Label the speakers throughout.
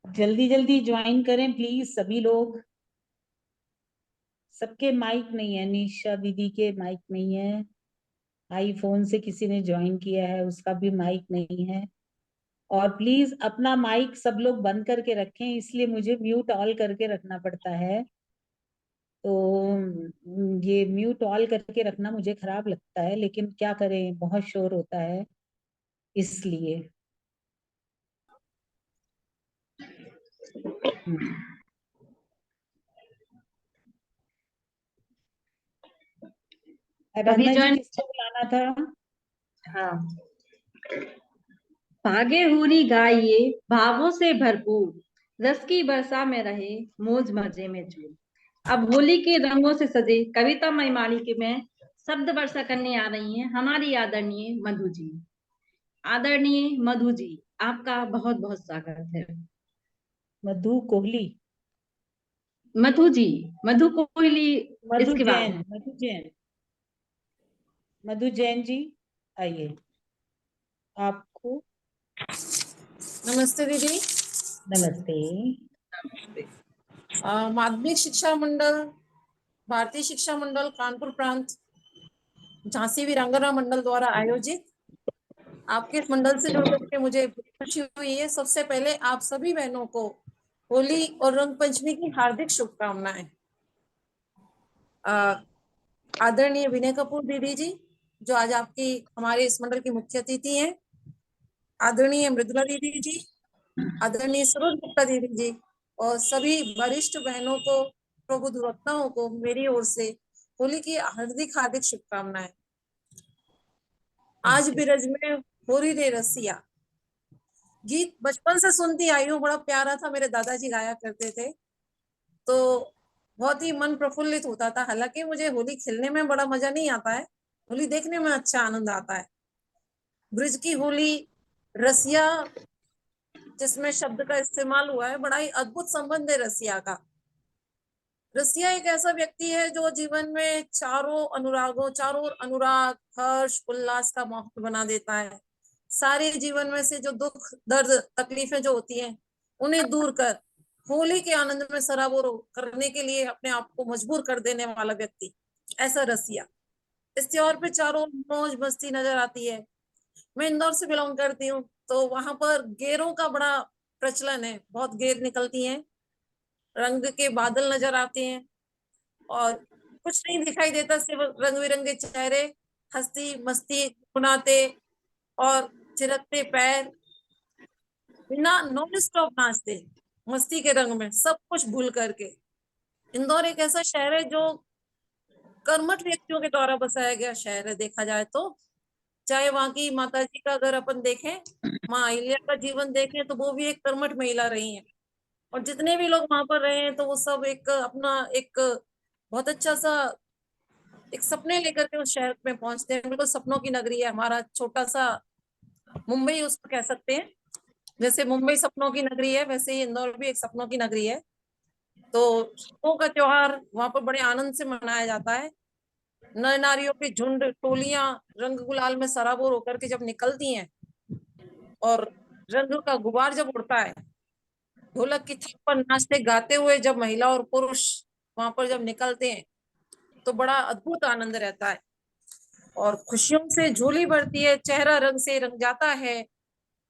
Speaker 1: जल्दी जल्दी ज्वाइन करें प्लीज सभी लोग। सबके माइक नहीं है, निशा दीदी के माइक नहीं है। आईफोन से किसी ने ज्वाइन किया है, उसका भी माइक नहीं है। और प्लीज अपना माइक सब लोग बंद करके रखें, इसलिए मुझे म्यूट ऑल करके रखना पड़ता है। तो ये म्यूट ऑल करके रखना मुझे खराब लगता है, लेकिन क्या करें, बहुत शोर होता है इसलिए। हम्म।
Speaker 2: सभी
Speaker 1: आराधना जी
Speaker 2: जॉइन।
Speaker 1: किसको बुलाना था?
Speaker 2: हाँ। भागे हुरी गाइए भावों से भरपूर, रस की वर्षा में रहे मौज मजे में चूर। अब होली के रंगों से सजे कविता महिमालिक में शब्द वर्षा करने आ रही हैं हमारी आदरणीय मधु जी। आदरणीय मधु जी, आपका बहुत बहुत स्वागत है।
Speaker 1: मधु कोहली।
Speaker 2: मधु जी, मधु कोहली
Speaker 1: मधु
Speaker 2: इसके बाद
Speaker 1: जैन,
Speaker 2: है।
Speaker 1: मधु जैन। मधु जैन जी, आइए। आपको
Speaker 3: नमस्ते दीदी।
Speaker 1: नमस्ते।
Speaker 3: माध्यमिक शिक्षा मंडल, भारतीय शिक्षा मंडल कानपुर प्रांत, झांसी वीरांगना मंडल द्वारा आयोजित आपके इस मंडल से जुड़ करके मुझे खुशी हुई है। सबसे पहले आप सभी बहनों को होली और रंग पंचमी की हार्दिक शुभकामनाएं। आदरणीय विनय कपूर दीदी जी, जो आज आपकी हमारे इस मंडल की मुख्य अतिथि हैं, आदरणीय मृदुला दीदी जी, आदरणीय सरोज गुप्ता दीदी जी, और सभी वरिष्ठ बहनों को, प्रबुद्ध वक्ताओं को मेरी ओर से होली की हार्दिक हार्दिक शुभकामनाएं। आज बिरज में होरी रे रसिया गीत बचपन से सुनती आई हूँ, बड़ा प्यारा था, मेरे दादाजी गाया करते थे, तो बहुत ही मन प्रफुल्लित होता था। हालांकि मुझे होली खेलने में बड़ा मजा नहीं आता है, होली देखने में अच्छा आनंद आता है। ब्रिज की होली, रसिया जिसमें शब्द का इस्तेमाल हुआ है, बड़ा ही अद्भुत संबंध है रसिया का। रसिया एक ऐसा व्यक्ति है जो जीवन में चारों ओर अनुराग, हर्ष, उल्लास का माहौल बना देता है। सारे जीवन में से जो दुख, दर्द, तकलीफें जो होती हैं, उन्हें दूर कर होली के आनंद में सराबोर करने के लिए अपने आप को मजबूर कर देने वाला व्यक्ति, ऐसा रसिया। इस त्योहार पे चारों मौज मस्ती नजर आती है। मैं इंदौर से बिलोंग करती हूँ, तो वहां पर गेरों का बड़ा प्रचलन है, बहुत गेर निकलती हैं, रंग के बादल नजर आते हैं, और कुछ नहीं दिखाई देता, सिर्फ रंग बिरंगे चेहरे, हंसती मस्ती गुनाते और थिरकते पैर, बिना नॉन स्टॉप नाचते मस्ती के रंग में, सब कुछ भूल करके। इंदौर एक ऐसा शहर है जो कर्मठ व्यक्तियों के द्वारा बसाया गया शहर है, देखा जाए तो। चाहे वहां की माता जी का अगर अपन देखें, माँ अहिल्या का जीवन देखें, तो वो भी एक कर्मठ महिला रही है। और जितने भी लोग वहां पर रहे हैं, तो वो सब एक अपना एक बहुत अच्छा सा एक सपने लेकर के उस शहर में पहुंचते हैं। बिल्कुल सपनों की नगरी है, हमारा छोटा सा मुंबई उसको कह सकते हैं। जैसे मुंबई सपनों की नगरी है, वैसे ही इंदौर भी एक सपनों की नगरी है। तो सपनों का त्योहार वहां पर बड़े आनंद से मनाया जाता है। नर नारियों की झुंड, टोलियां रंग गुलाल में सराबोर होकर के जब निकलती हैं, और रंग का गुबार जब उड़ता है, ढोलक की थाप पर नाचते गाते हुए जब महिला और पुरुष वहां पर जब निकलते हैं, तो बड़ा अद्भुत आनंद रहता है, और खुशियों से झोली भरती है, चेहरा रंग से रंग जाता है।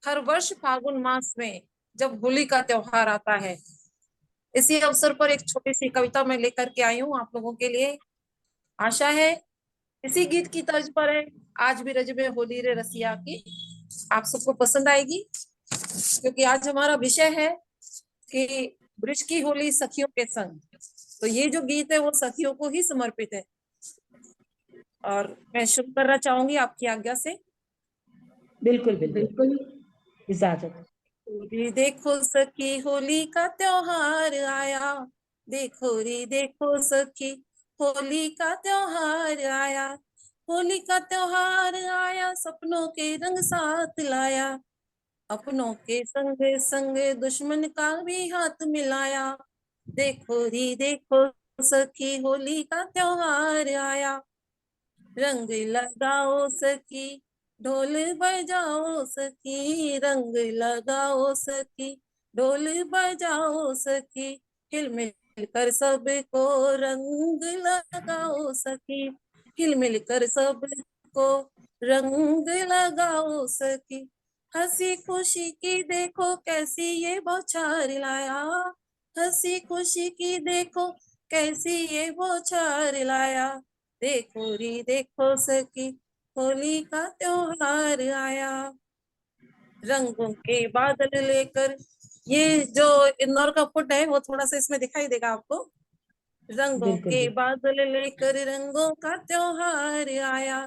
Speaker 3: हर वर्ष फागुन मास में जब होली का त्योहार आता है, इसी अवसर पर एक छोटी सी कविता मैं लेकर के आई हूँ आप लोगों के लिए। आशा है इसी गीत की तर्ज पर है, आज भी रज में होली रे रसिया की, आप सबको पसंद आएगी। क्योंकि आज हमारा विषय है कि ब्रिज की होली सखियों के संग, तो ये जो गीत है वो सखियों को ही समर्पित है। और मैं शुरू करना चाहूंगी आपकी आज्ञा से।
Speaker 1: बिल्कुल बिल्कुल,
Speaker 2: बिल्कुल।
Speaker 1: इजाजत।
Speaker 3: होली देखो सखी होली का त्योहार आया, देखो रे देखो सखी होली का त्योहार आया। होली का त्योहार आया, सपनों के रंग साथ लाया, अपनों के संग संग दुश्मन का भी हाथ मिलाया। देखो रे देखो सखी होली का त्योहार आया, रंग लगाओ सखी ढोल बजाओ सखी, रंग लगाओ सखी ढोल बजाओ सखी, हिल कर सबको रंग लगाओ सखी, हिल कर सबको रंग लगाओ सखी। हंसी खुशी की देखो कैसी ये बौछार लाया, हंसी खुशी की देखो कैसी ये बौछार लाया। देखो री देखो सखी, होली का त्योहार आया। रंगों के बादल लेकर, ये जो इंदौर का फुट है वो थोड़ा सा इसमें दिखाई देगा आपको। रंगों
Speaker 1: बिल्कुल
Speaker 3: के
Speaker 1: बिल्कुल।
Speaker 3: बादल लेकर रंगों का त्योहार आया,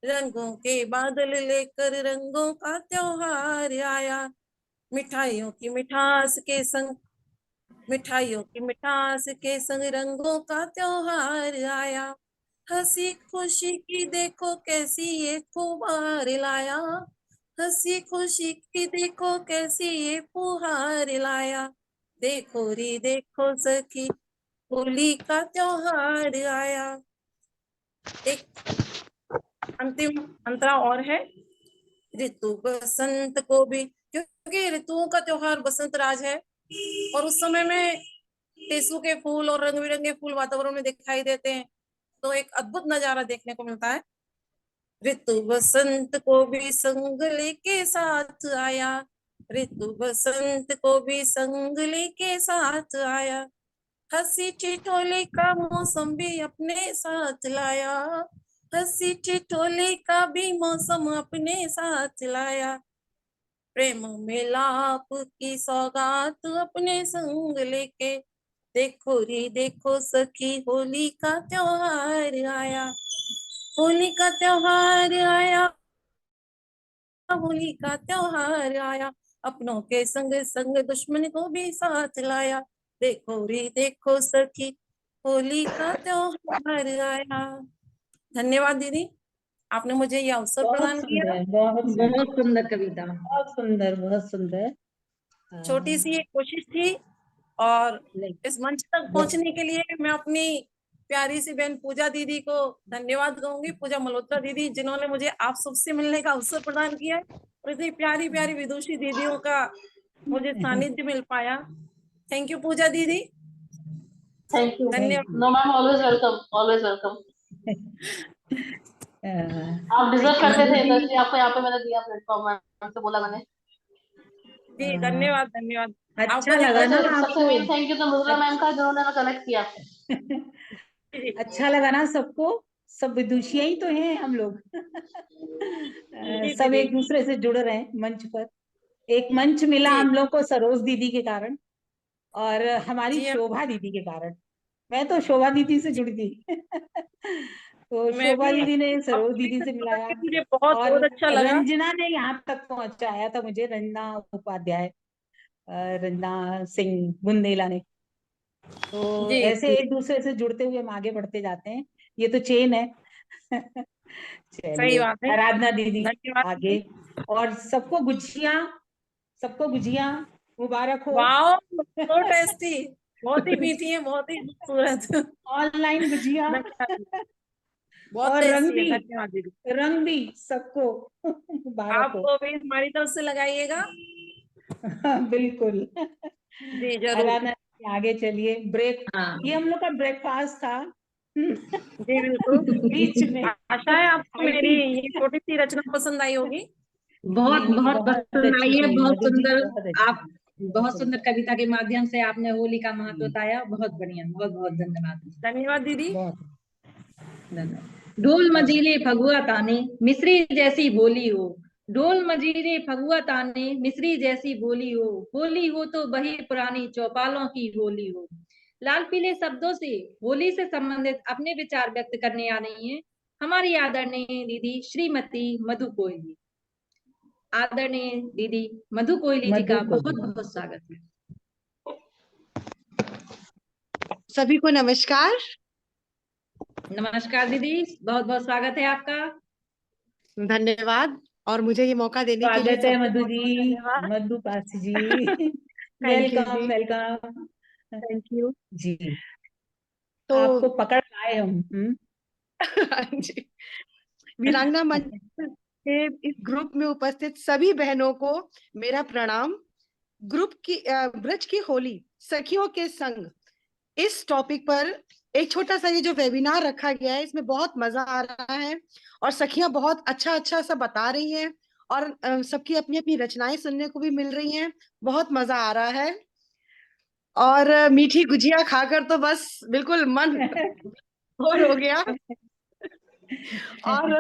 Speaker 3: रंगों के बादल लेकर रंगों का त्योहार आया। मिठाइयों की मिठास के संग, मिठाइयों की मिठास के संग रंगों का त्योहार आया। हंसी खुशी की देखो कैसी ये फुहार लाया, हंसी खुशी की देखो कैसी ये फुहार लाया। देखो री देखो सखी, होली का त्योहार आया। एक अंतिम अंतरा और है। ऋतु बसंत को भी, क्योंकि ऋतुओं का त्योहार बसंत राज है और उस समय में टेसू के फूल और रंग बिरंगे फूल वातावरण में दिखाई देते हैं, तो एक अद्भुत नजारा देखने को मिलता है। ऋतु बसंत को भी संग लेके साथ आया, ऋतु बसंत को भी संग लेके साथ आया। हंसी ठिठोली का मौसम भी अपने साथ लाया, हंसी ठिठोली का भी मौसम अपने साथ लाया। प्रेम मिलाप की सौगात अपने संग लेके, देखो रे देखो सखी, होली का त्योहार आया, होली का त्योहार आया, होली का त्योहार आया। अपनों के संग संग दुश्मन को भी साथ लाया, देखो रे देखो सखी, होली का त्योहार आया। धन्यवाद दीदी, आपने मुझे ये अवसर
Speaker 1: बहुत
Speaker 3: प्रदान किया।
Speaker 1: सुंदर, बहुत सुंदर,
Speaker 2: बहुत सुंदर कविता।
Speaker 1: बहुत सुंदर, बहुत सुंदर।
Speaker 3: छोटी सी एक कोशिश थी और
Speaker 1: नहीं,
Speaker 3: इस मंच तक पहुंचने के लिए मैं अपनी प्यारी सी बहन पूजा दीदी को धन्यवाद कहूंगी, पूजा मल्होत्रा दीदी, जिन्होंने मुझे आप सबसे मिलने का अवसर प्रदान किया है और इतनी प्यारी प्यारी विदुषी दीदियों का मुझे सानिध्य मिल पाया। थैंक यू पूजा दीदी,
Speaker 2: थैंक यू।
Speaker 1: नहीं,
Speaker 3: धन्यवाद।
Speaker 2: No ma'am, always welcome, always welcome. आप डिजर्व करते
Speaker 1: मधु
Speaker 2: थे तो
Speaker 1: जी,
Speaker 2: इसलिए आपको यहाँ पे मैंने दिया प्लेटफॉर्म, मैम से बोला मैंने।
Speaker 3: जी धन्यवाद धन्यवाद।
Speaker 1: अच्छा
Speaker 3: आपको
Speaker 1: लगा ना
Speaker 3: जितना
Speaker 2: सबसे
Speaker 1: आपको?
Speaker 2: मेन थैंक यू तो मृदुला मैम का, जिन्होंने हमें कनेक्ट किया।
Speaker 3: जी
Speaker 1: अच्छा लगा ना सबको? सब विदुषिया ही तो हैं हम लोग।
Speaker 3: जी
Speaker 1: सब
Speaker 3: दीदी
Speaker 1: एक दूसरे से जुड़ रहे हैं मंच पर। एक मंच मिला
Speaker 3: जी
Speaker 1: हम लोग को सरोज दीदी के कारण और हमारी
Speaker 3: जी
Speaker 1: शोभा दीदी के कारण। मैं तो शोभा दीदी से
Speaker 3: जी,
Speaker 1: जुड़ी थी। तो
Speaker 3: मैं
Speaker 1: शोभा
Speaker 3: भी
Speaker 1: दीदी ने सरोज
Speaker 3: आपको
Speaker 1: दीदी
Speaker 3: से
Speaker 1: से
Speaker 3: जुड़
Speaker 1: मिलाया
Speaker 3: के मुझे बहुत
Speaker 1: और
Speaker 3: बहुत अच्छा लगा।
Speaker 1: रंजना ने यहाँ तक पहुंचाया था मुझे, रंजना उपाध्याय, रंजना सिंह बुंदेला ने। तो
Speaker 3: जी
Speaker 1: ऐसे एक दूसरे से जुड़ते हुए हम आगे बढ़ते जाते हैं, ये तो चेन है।
Speaker 3: सही
Speaker 1: चलिए,
Speaker 3: बात है।
Speaker 1: आराधना दीदी
Speaker 3: धन्यवाद
Speaker 1: आगे।
Speaker 3: दीदी।
Speaker 1: और सबको गुजिया, सबको गुजिया मुबारक हो।
Speaker 3: वाओ, सो टेस्टी, बहुत ही मीठी है, बहुत ही खूबसूरत।
Speaker 1: ऑनलाइन गुजिया।
Speaker 3: धन्यवाद दीदी, बहुत
Speaker 1: और रंग
Speaker 3: टेस्टी है,
Speaker 1: भी,
Speaker 3: धन्यवाद दीदी।
Speaker 1: रंग भी सबको मुबारक हो।
Speaker 3: आपको भी हमारी तरफ से लगाइएगा।
Speaker 1: बिल्कुल।
Speaker 3: जी जरूर।
Speaker 1: आराधना आगे चलिए, ब्रेक,
Speaker 2: हाँ।
Speaker 1: ये हम लोग का ब्रेकफास्ट था।
Speaker 3: जी बिल्कुल।
Speaker 1: बीच में
Speaker 3: आशा है आपको मेरी
Speaker 1: आईटी।
Speaker 3: ये छोटी सी रचना पसंद आई होगी।
Speaker 2: बहुत
Speaker 1: नहीं नहीं,
Speaker 2: बहुत
Speaker 1: बहुत
Speaker 2: पसंद
Speaker 1: अच्छी
Speaker 2: आई है,
Speaker 1: थी
Speaker 2: बहुत
Speaker 1: मधु जी,
Speaker 2: सुंदर।
Speaker 1: बहुत अच्छी
Speaker 2: आप
Speaker 1: थी, बहुत
Speaker 2: बहुत सुंदर
Speaker 1: सुंदर।
Speaker 2: कविता के माध्यम से आपने होली का महत्व बताया, बहुत बढ़िया, बहुत बहुत धन्यवाद।
Speaker 3: धन्यवाद दीदी।
Speaker 1: बहुत
Speaker 2: धन्यवाद। ढोल
Speaker 1: बहुत।
Speaker 2: मजीरे फगुआ ताने, मिश्री जैसी बोली हो। ढोल मजीरे फगुआ ताने, मिश्री जैसी बोली हो। होली हो तो वही पुरानी चौपालों की होली हो। लाल पीले शब्दों से होली से संबंधित अपने विचार व्यक्त करने आ रही हैं हमारी आदरणीय दीदी श्रीमती मधु कोहली। आदरणीय दीदी मधु कोहली जी
Speaker 1: मधु
Speaker 2: का
Speaker 1: को
Speaker 2: बहुत
Speaker 1: भी
Speaker 2: बहुत स्वागत है।
Speaker 4: सभी को नमस्कार।
Speaker 2: नमस्कार दीदी, बहुत बहुत स्वागत है आपका।
Speaker 4: धन्यवाद, और मुझे ये मौका देने के लिए
Speaker 1: स्वागत है
Speaker 4: सबको
Speaker 1: मधु
Speaker 4: बहुत
Speaker 1: जी,
Speaker 4: बहुत धन्यवाद।
Speaker 1: Madhu Pasi ji.
Speaker 4: Thank you
Speaker 1: welcome
Speaker 4: ji,
Speaker 1: welcome.
Speaker 4: Thank you.
Speaker 1: जी,
Speaker 4: तो
Speaker 1: आपको पकड़ आए हम।
Speaker 4: हाँ जी, वीरांगना मंच के इस ग्रुप में उपस्थित सभी बहनों को मेरा प्रणाम। ब्रज की होली सखियों के संग, इस टॉपिक पर एक छोटा सा ये जो वेबिनार रखा गया है, इसमें बहुत मजा आ रहा है और सखियां बहुत अच्छा अच्छा सा बता रही हैं और सबकी अपनी अपनी रचनाएं सुनने को भी मिल रही हैं। बहुत मजा आ रहा है और मीठी गुजिया खाकर तो बस बिल्कुल मन बोर हो गया। और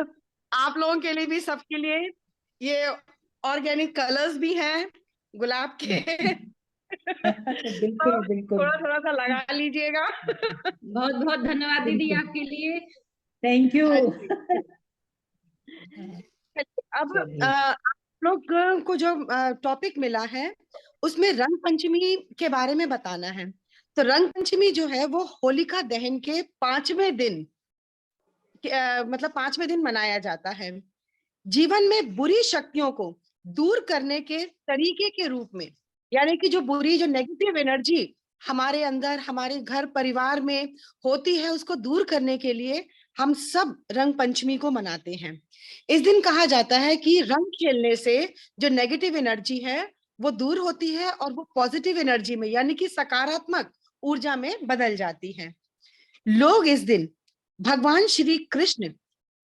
Speaker 4: आप लोगों के लिए भी, सबके लिए ये ऑर्गेनिक कलर्स भी हैं गुलाब के। तो
Speaker 1: बिल्कुल बिल्कुल।
Speaker 4: थोड़ा थोड़ा सा लगा लीजिएगा।
Speaker 2: बहुत बहुत धन्यवाद दीदी
Speaker 1: बिल्कुल,
Speaker 2: आपके लिए।
Speaker 1: Thank you.
Speaker 4: हाँ जी। अब
Speaker 1: चलिए,
Speaker 4: आप लोग को जो टॉपिक मिला है उसमें रंग पंचमी के बारे में बताना है। तो रंग पंचमी जो है वो होलिका दहन के 5वें दिन मतलब 5वें दिन मनाया जाता है। जीवन में बुरी शक्तियों को दूर करने के तरीके के रूप में, यानी कि जो बुरी, जो नेगेटिव एनर्जी हमारे अंदर, हमारे घर परिवार में होती है, उसको दूर करने के लिए हम सब रंग पंचमी को मनाते हैं। इस दिन कहा जाता है कि रंग खेलने से जो नेगेटिव एनर्जी है वो दूर होती है और वो पॉजिटिव एनर्जी में, यानी कि सकारात्मक ऊर्जा में बदल जाती है। लोग इस दिन भगवान श्री कृष्ण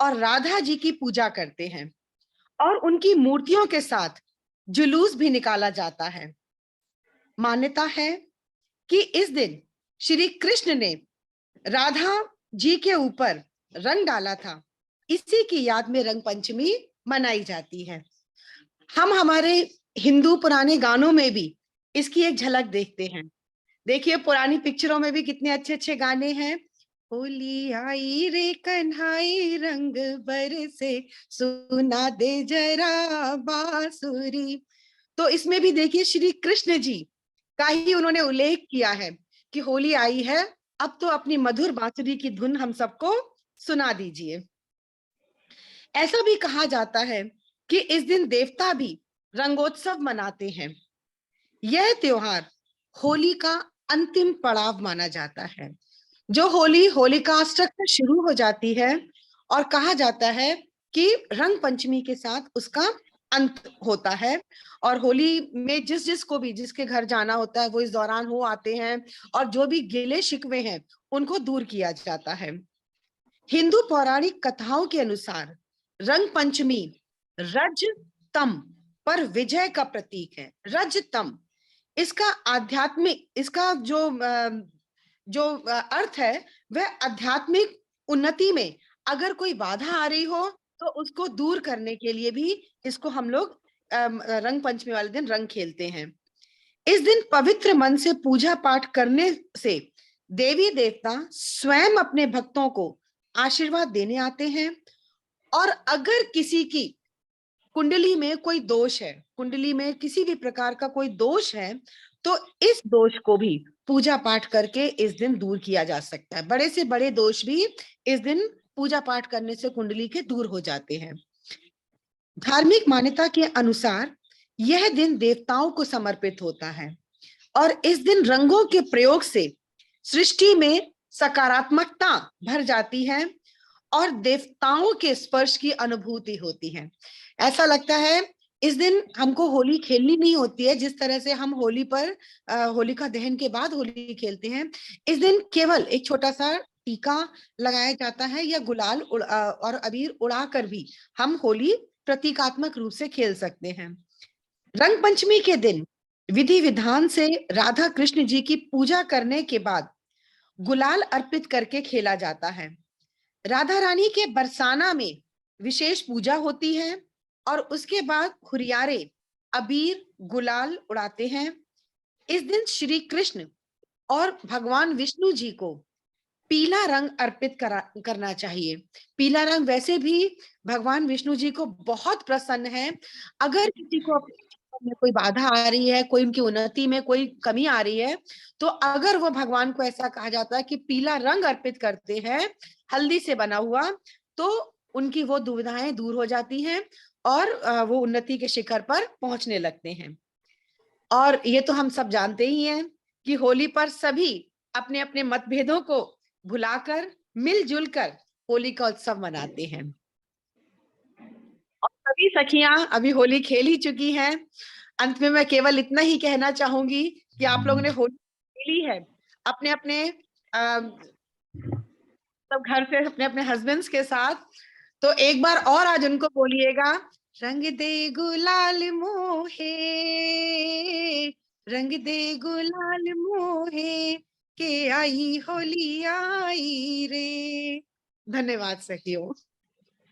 Speaker 4: और राधा जी की पूजा करते हैं और उनकी मूर्तियों के साथ जुलूस भी निकाला जाता है। मान्यता है कि इस दिन श्री कृष्ण ने राधा जी के ऊपर रंग डाला था। इसी की याद में रंग पंचमी मनाई जाती है। हम हमारे हिंदू पुराने गानों में भी इसकी एक झलक देखते हैं। देखिए पुरानी पिक्चरों में भी कितने अच्छे अच्छे गाने हैं। होली आई रे कन्हाई रंग बरसे, सुना दे जरा बांसुरी। तो इसमें भी देखिए श्री कृष्ण जी का ही उन्होंने उल्लेख किया है कि होली आई है, अब तो अपनी मधुर बांसुरी की धुन हम सबको सुना दीजिए। ऐसा भी कहा जाता है कि इस दिन देवता भी रंगोत्सव मनाते हैं। यह त्योहार होली का अंतिम पड़ाव माना जाता है। जो होली होलिकाष्टक से शुरू हो जाती है और कहा जाता है कि रंग पंचमी के साथ उसका अंत होता है। और होली में जिस जिसको भी जिसके घर जाना होता है वो इस दौरान हो आते हैं और जो भी गिले शिकवे हैं उनको दूर किया जाता है। हिंदू पौराणिक कथाओं के अनुसार रंग पंचमी रजतम पर विजय का प्रतीक है। रजतम, इसका आध्यात्मिक, इसका जो अर्थ है वह आध्यात्मिक उन्नति में अगर कोई बाधा आ रही हो तो उसको दूर करने के लिए भी इसको हम लोग रंग पंचमी वाले दिन रंग खेलते हैं। इस दिन पवित्र मन से पूजा पाठ करने से देवी देवता स्वयं अपने भक्तों को आशीर्वाद देने आते हैं। और अगर किसी की कुंडली में कोई दोष है, कुंडली में किसी भी प्रकार का कोई दोष है, तो इस दोष को भी पूजा पाठ करके इस दिन दूर किया जा सकता है। बड़े से बड़े दोष भी इस दिन पूजा पाठ करने से कुंडली के दूर हो जाते हैं। धार्मिक मान्यता के अनुसार यह दिन देवताओं को समर्पित होता है और इस दिन रंगों के प्रयोग से सृष्टि में सकारात्मकता भर जाती है और देवताओं के स्पर्श की अनुभूति होती है। ऐसा लगता है इस दिन हमको होली खेलनी नहीं होती है जिस तरह से हम होली पर होलिका दहन के बाद होली खेलते हैं। इस दिन केवल एक छोटा सा टीका लगाया जाता है या गुलाल और अबीर उड़ाकर भी हम होली प्रतीकात्मक रूप से खेल सकते हैं। रंग पंचमी के दिन विधि विधान से राधा कृष्ण जी की पूजा करने के बाद गुलाल अर्पित करके खेला जाता है। राधा रानी के बरसाना में विशेष पूजा होती है और उसके बाद खुरियारे अबीर गुलाल उड़ाते हैं। इस दिन श्री कृष्ण और भगवान विष्णु जी को पीला रंग अर्पित करना चाहिए। पीला रंग वैसे भी भगवान विष्णु जी को बहुत प्रसन्न है। अगर किसी को में कोई बाधा आ रही है, कोई उनकी उन्नति में कोई कमी आ रही है, तो अगर वो भगवान को ऐसा कहा जाता है कि पीला रंग अर्पित करते हैं हल्दी से बना हुआ, तो उनकी वो दुविधाएं दूर हो जाती हैं और वो उन्नति के शिखर पर पहुंचने लगते हैं। और ये तो हम सब जानते ही हैं कि होली पर सभी अपने अपने मतभेदों को भुलाकर मिलजुल कर होली का उत्सव मनाते हैं। और सभी सखियां अभी होली खेल ही चुकी हैं। अंत में मैं केवल इतना ही कहना चाहूंगी कि आप लोगों ने होली खेली है अपने अपने सब घर से अपने अपने हस्बैंड्स के साथ, तो एक बार और आज उनको बोलिएगा, रंग दे गुलाल मोहे, रंग दे गुलाल मोहे, के आई होली आई रे। धन्यवाद सखियों।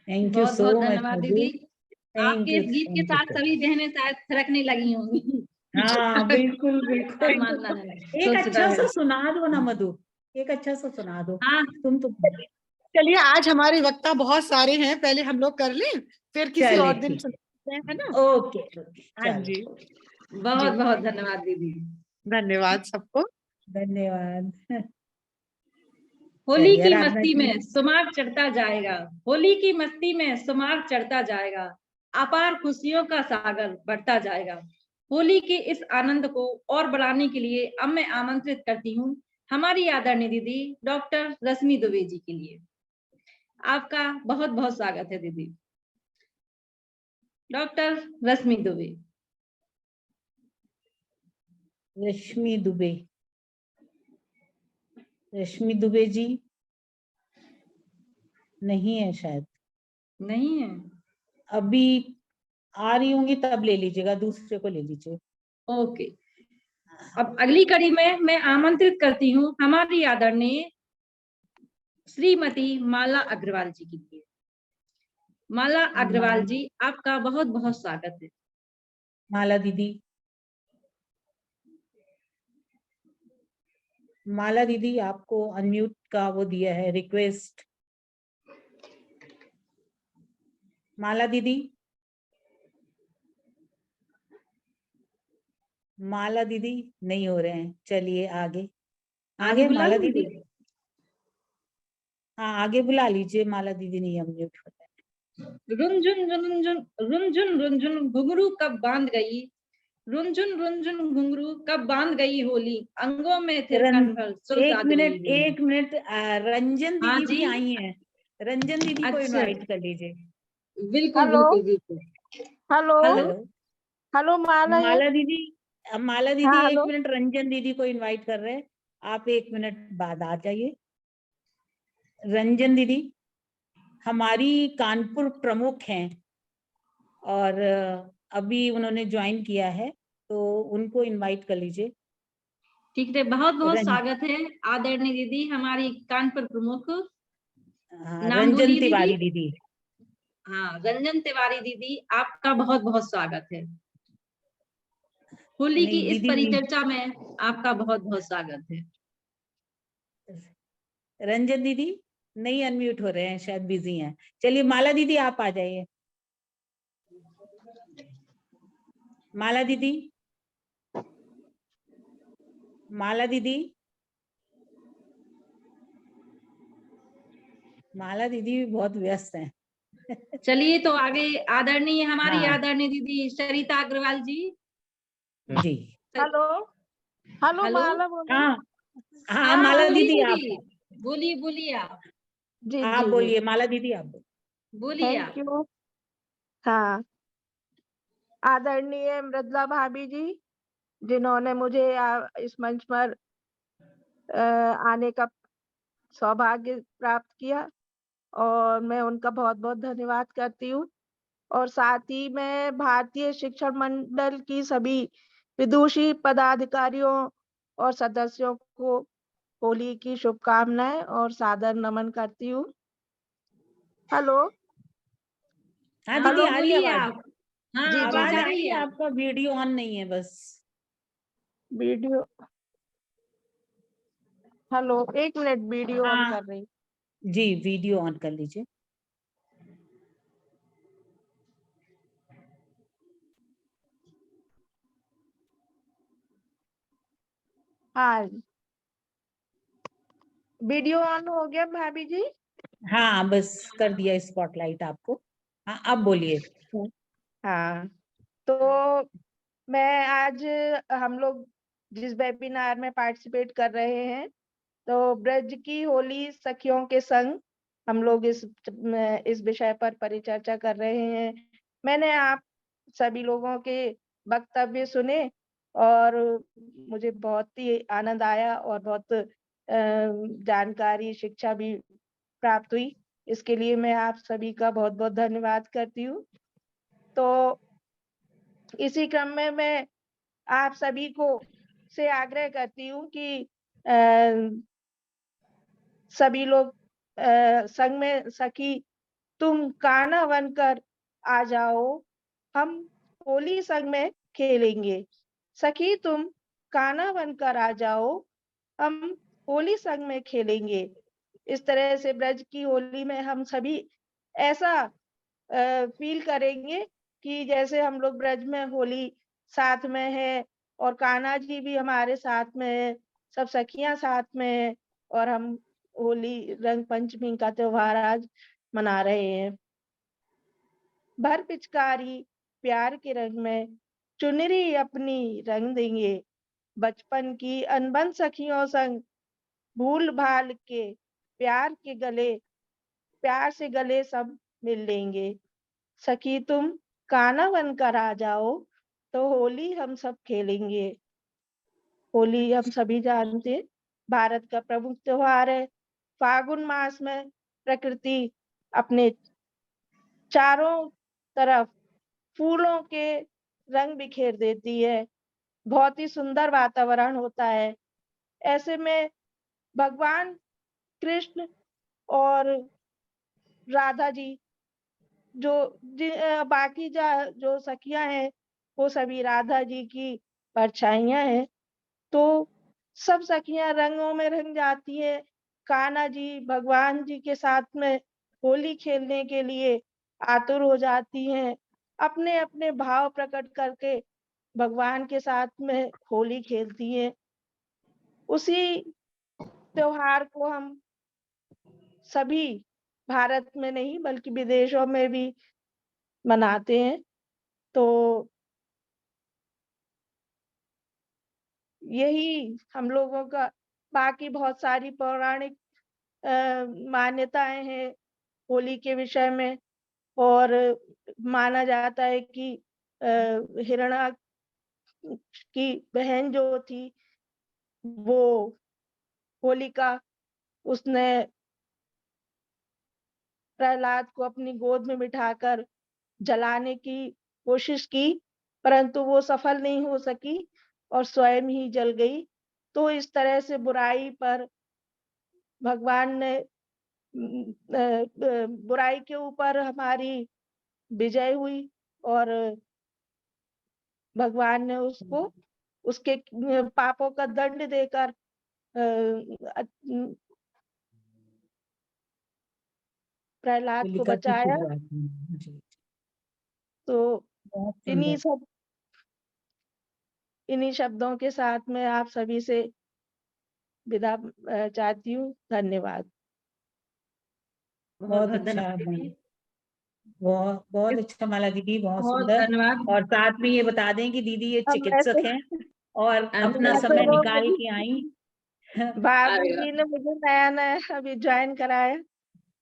Speaker 1: थैंक यू
Speaker 2: बहुत
Speaker 1: सो
Speaker 2: बहुत
Speaker 1: मच
Speaker 2: धन्यवाद
Speaker 1: मधु।
Speaker 2: दीदी।
Speaker 1: थैंक
Speaker 2: आपके
Speaker 1: यू,
Speaker 2: इस गीत के
Speaker 1: थैंक यू
Speaker 2: साथ
Speaker 1: सो
Speaker 2: सभी बहनें शायद थिरकने लगी होंगी।
Speaker 1: हाँ बिल्कुल
Speaker 2: ऐसा
Speaker 1: बिल्कुल।
Speaker 2: मानना है,
Speaker 1: एक
Speaker 2: सोच
Speaker 1: अच्छा
Speaker 2: रहे
Speaker 1: सा
Speaker 2: हैं।
Speaker 1: सुना दो ना मधु, एक अच्छा सा सुना दो।
Speaker 2: हाँ
Speaker 1: तुम तो
Speaker 4: चलिए, आज हमारे वक्ता बहुत सारे हैं, पहले हम लोग कर लें, फिर किसी
Speaker 1: चले
Speaker 4: और दिन
Speaker 1: ठीक
Speaker 4: सुनते हैं, है ना?
Speaker 1: है, ओके ओके
Speaker 4: हाँ
Speaker 1: चलो।
Speaker 4: जी,
Speaker 2: बहुत बहुत धन्यवाद दीदी।
Speaker 4: धन्यवाद सबको।
Speaker 1: धन्यवाद।
Speaker 2: होली
Speaker 1: चलिए
Speaker 2: की
Speaker 1: आराधना
Speaker 2: मस्ती
Speaker 1: जी।
Speaker 2: में सुमार चढ़ता जाएगा, होली की मस्ती में सुमार चढ़ता जाएगा, अपार खुशियों का सागर बढ़ता जाएगा। होली के इस आनंद को और बढ़ाने के लिए अब मैं आमंत्रित करती हूँ हमारी आदरणीय दीदी डॉक्टर रश्मि दुबे जी के लिए। आपका बहुत बहुत स्वागत है दीदी। डॉक्टर रश्मि दुबे।
Speaker 1: रश्मि दुबे, रश्मि दुबे जी नहीं है शायद,
Speaker 2: नहीं है?
Speaker 1: अभी आ रही होंगी तब ले लीजिएगा, दूसरे को ले लीजिए।
Speaker 2: ओके। अब अगली कड़ी में मैं आमंत्रित करती हूँ हमारी आदरणीय श्रीमती माला अग्रवाल जी के लिए। माला अग्रवाल जी, आपका बहुत बहुत स्वागत है।
Speaker 1: माला दीदी, माला दीदी आपको अनम्यूट का वो दिया है रिक्वेस्ट। माला दीदी, माला दीदी नहीं हो रहे हैं। चलिए आगे
Speaker 2: आगे
Speaker 1: आगे
Speaker 2: बुला
Speaker 1: माला
Speaker 2: लूं
Speaker 1: दीदी,
Speaker 2: दीदी?
Speaker 1: हाँ आगे बुला लीजिए, माला दीदी नहीं अनम्यूट हो रहा है।
Speaker 2: रुनझुन रुनझुन रुनझुन रुनझुन घुंघरू कब बांध गई, रुनझुन रुनझुन घुंघरू कब बांध गई होली, अंगों में थिरकन भर सुर साज रही होली।
Speaker 1: एक मिनट, रंजन
Speaker 2: हाँ
Speaker 1: दीदी
Speaker 2: जी,
Speaker 1: भी आई हैं, रंजन दीदी को
Speaker 2: अच्छा,
Speaker 1: इनवाइट कर लीजिए।
Speaker 2: बिल्कुल
Speaker 5: हेलो
Speaker 2: बिल्कुल बिल्कुल।
Speaker 5: Hello
Speaker 2: hello.
Speaker 1: हेलो
Speaker 5: हेलो माला है।
Speaker 1: माला दीदी, माला दीदी
Speaker 5: हाँ
Speaker 1: एक
Speaker 5: हेलो।
Speaker 1: मिनट, रंजन दीदी को इनवाइट कर रहे हैं, आप एक मिनट बाद आ जाइए। रंजन दीदी हमारी कानपुर प्रमुख हैं और अभी उन्होंने ज्वाइन किया है, तो उनको इनवाइट कर लीजिए।
Speaker 2: ठीक है, बहुत बहुत
Speaker 1: रं,
Speaker 2: स्वागत है आदरणीय दीदी हमारी कानपुर प्रमुख।
Speaker 1: हाँ,
Speaker 2: नाम
Speaker 1: रंजन
Speaker 2: बोलिए दीदी।
Speaker 1: तिवारी दीदी।
Speaker 2: हाँ, रंजन तिवारी दीदी, आपका बहुत बहुत स्वागत है। होली की
Speaker 1: नहीं
Speaker 2: इस
Speaker 1: दीदी
Speaker 2: परिचर्चा में आपका बहुत बहुत स्वागत है।
Speaker 1: रंजन दीदी नहीं अनम्यूट हो रहे हैं, शायद बिजी हैं। चलिए माला दीदी आप आ जाइए। माला दीदी, माला दीदी, माला दीदी भी बहुत व्यस्त हैं।
Speaker 2: चलिए तो आगे आदरणीय हमारी
Speaker 1: हाँ
Speaker 2: आदरणीय दीदी सरिता अग्रवाल जी।
Speaker 1: जी,
Speaker 5: हेलो हेलो
Speaker 2: हेलो।
Speaker 5: माला बोलो।
Speaker 1: हाँ हाँ
Speaker 2: हाँ
Speaker 1: माला
Speaker 2: बोलिए
Speaker 1: दीदी आप,
Speaker 2: दीदी, बोलिए बोलिए
Speaker 5: जी
Speaker 1: आप
Speaker 5: जी जी।
Speaker 1: बोलिए, माला दीदी आप बोलिए।
Speaker 2: बोलिए
Speaker 5: थैंक यू। हाँ, आदरणीय मृदुला भाभी जी, जिन्होंने मुझे इस मंच पर आने का सौभाग्य प्राप्त किया, और मैं उनका बहुत बहुत धन्यवाद करती हूँ। और साथ ही मैं भारतीय शिक्षण मंडल की सभी विदुषी पदाधिकारियों और सदस्यों को होली की शुभकामनाएं और सादर नमन करती हूँ। हेलो।
Speaker 1: हाँ
Speaker 2: हाँ
Speaker 1: दीदी
Speaker 2: हाँ
Speaker 1: आ रही है
Speaker 2: बोलिए
Speaker 1: आवाज,
Speaker 2: आप। हाँ
Speaker 5: जी जी
Speaker 2: आवाज
Speaker 1: आवाज
Speaker 5: जी।
Speaker 2: आ
Speaker 1: आ
Speaker 2: रही
Speaker 1: रही है,
Speaker 2: है।
Speaker 1: आपका वीडियो ऑन नहीं है बस।
Speaker 5: वीडियो, हेलो, एक मिनट, वीडियो ऑन
Speaker 1: हाँ
Speaker 5: कर रही।
Speaker 1: जी, वीडियो ऑन कर लीजिए।
Speaker 5: हाँ, वीडियो ऑन हो गया भाभी जी।
Speaker 1: हाँ बस कर दिया स्पॉटलाइट आपको। हाँ अब बोलिए।
Speaker 5: हाँ, तो मैं आज, हम लोग जिस वेबिनार में पार्टिसिपेट कर रहे हैं, तो ब्रज की होली सखियों के संग हम लोग इस विषय पर परिचर्चा कर रहे हैं। मैंने आप सभी लोगों के वक्तव्य सुने और मुझे बहुत ही आनंद आया और बहुत जानकारी शिक्षा भी प्राप्त हुई। इसके लिए मैं आप सभी का बहुत-बहुत धन्यवाद करती हूँ। तो इसी क्रम में मैं आप सभी को से आग्रह करती हूँ कि सभी लोग संग में सखी तुम कान्हा बनकर आ जाओ, हम होली संग में खेलेंगे। सखी तुम कान्हा बनकर आ जाओ, हम होली संग में खेलेंगे। इस तरह से ब्रज की होली में हम सभी ऐसा फील करेंगे कि जैसे हम लोग ब्रज में होली साथ में है और कान्हा जी भी हमारे साथ में है, सब सखियां साथ में है और हम होली रंग पंचमी का त्योहार आज मना रहे हैं। भर पिचकारी प्यार के रंग में चुनरी अपनी रंग देंगे, बचपन की अनबन सखियों संग भूल भाल के प्यार से गले सब मिल लेंगे। सखी तुम कान्हा बनकर आ जाओ, तो होली हम सब खेलेंगे। होली हम सभी जानते हैं, भारत का प्रमुख त्योहार है। फागुन मास में प्रकृति अपने चारों तरफ फूलों के रंग बिखेर देती है। बहुत ही सुंदर वातावरण होता है। ऐसे में भगवान कृष्ण और राधा जी बाकी जो सखियां हैं वो सभी राधा जी की परछाइयां हैं। तो सब सखियां रंगों में रंग जाती हैं। कान्हा जी भगवान जी के साथ में होली खेलने के लिए आतुर हो जाती हैं। अपने अपने भाव प्रकट करके भगवान के साथ में होली खेलती हैं। उसी त्योहार को हम सभी भारत में नहीं बल्कि विदेशों में भी मनाते हैं। तो यही हम लोगों का बाकी बहुत सारी पौराणिक मान्यताएं हैं होली के विषय में और माना जाता है कि हिरणा की बहन जो थी वो होलिका उसने प्रहलाद को अपनी गोद में बिठाकर जलाने की कोशिश की परंतु वो सफल नहीं हो सकी और स्वयं ही जल गई। तो इस तरह से बुराई पर भगवान ने बुराई के ऊपर हमारी विजय हुई और भगवान ने उसको उसके पापों का दंड देकर प्रहलाद को
Speaker 1: होलिका की
Speaker 5: बचाया।
Speaker 1: शुरुआत में जी
Speaker 5: तो
Speaker 1: बहुत
Speaker 5: इन्हीं
Speaker 1: सुंदर।
Speaker 5: शब्दों के साथ में आप सभी से विदा चाहती हूँ। धन्यवाद।
Speaker 2: बहुत
Speaker 1: बहुत
Speaker 2: बहुत
Speaker 1: अच्छा
Speaker 2: धन्यवाद दीदी।
Speaker 1: बहुत बहुत अच्छा माला दीदी, बहुत
Speaker 2: बहुत
Speaker 1: सुंदर।
Speaker 2: धन्यवाद।
Speaker 1: और साथ में ये बता दें कि दीदी ये
Speaker 5: अब मैं
Speaker 1: चिकित्सक
Speaker 5: तो
Speaker 1: हैं और अपना
Speaker 2: अच्छा
Speaker 1: समय
Speaker 2: अच्छा।
Speaker 1: निकाल के आई।
Speaker 5: भाभी
Speaker 2: अरे वाह।
Speaker 5: जी ने मुझे नया नया अभी ज्वाइन कराया